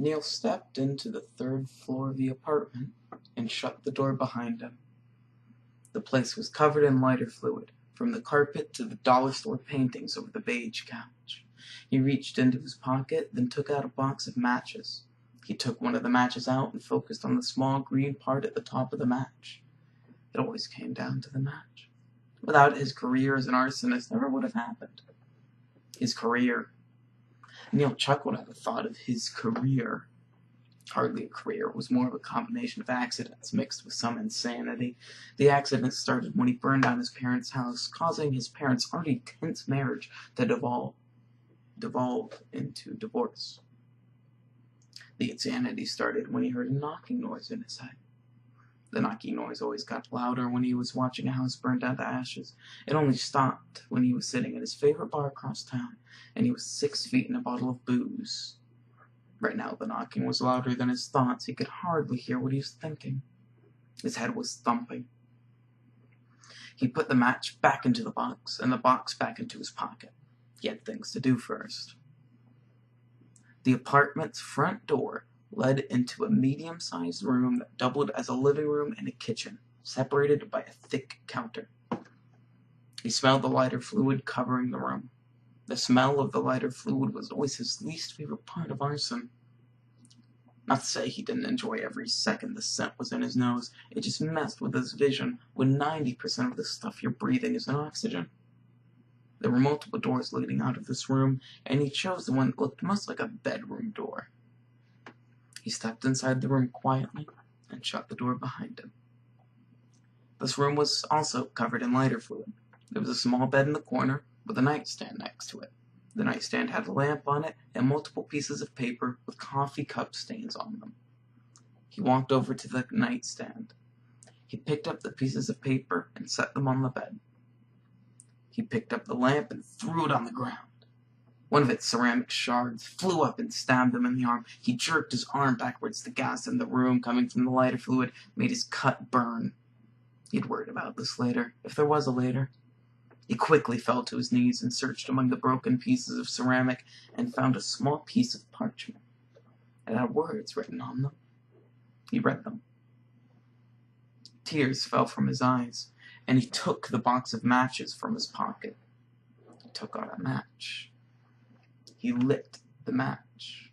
Neal stepped into the third floor of the apartment and shut the door behind him. The place was covered in lighter fluid, from the carpet to the dollar store paintings over the beige couch. He reached into his pocket, then took out a box of matches. He took one of the matches out and focused on the small green part at the top of the match. It always came down to the match. Without his career as an arsonist, never would have happened. His career. Neal chuckled at the thought of his career. Hardly a career. It was more of a combination of accidents mixed with some insanity. The accident started when he burned down his parents' house, causing his parents' already tense marriage to devolve into divorce. The insanity started when he heard a knocking noise in his head. The knocking noise always got louder when he was watching a house burn down to ashes. It only stopped when he was sitting at his favorite bar across town, and he was 6 feet in a bottle of booze. Right now, the knocking was louder than his thoughts. He could hardly hear what he was thinking. His head was thumping. He put the match back into the box, and the box back into his pocket. He had things to do first. The apartment's front door led into a medium-sized room that doubled as a living room and a kitchen, separated by a thick counter. He smelled the lighter fluid covering the room. The smell of the lighter fluid was always his least favorite part of arson. Not to say he didn't enjoy every second the scent was in his nose. It just messed with his vision when 90% of the stuff you're breathing isn't oxygen. There were multiple doors leading out of this room, and he chose the one that looked most like a bedroom door. He stepped inside the room quietly and shut the door behind him. This room was also covered in lighter fluid. There was a small bed in the corner with a nightstand next to it. The nightstand had a lamp on it and multiple pieces of paper with coffee cup stains on them. He walked over to the nightstand. He picked up the pieces of paper and set them on the bed. He picked up the lamp and threw it on the ground. One of its ceramic shards flew up and stabbed him in the arm. He jerked his arm backwards. The gas in the room coming from the lighter fluid made his cut burn. He'd worried about this later, if there was a later. He quickly fell to his knees and searched among the broken pieces of ceramic and found a small piece of parchment. It had words written on them. He read them. Tears fell from his eyes, and he took the box of matches from his pocket. He took out a match. He lit the match.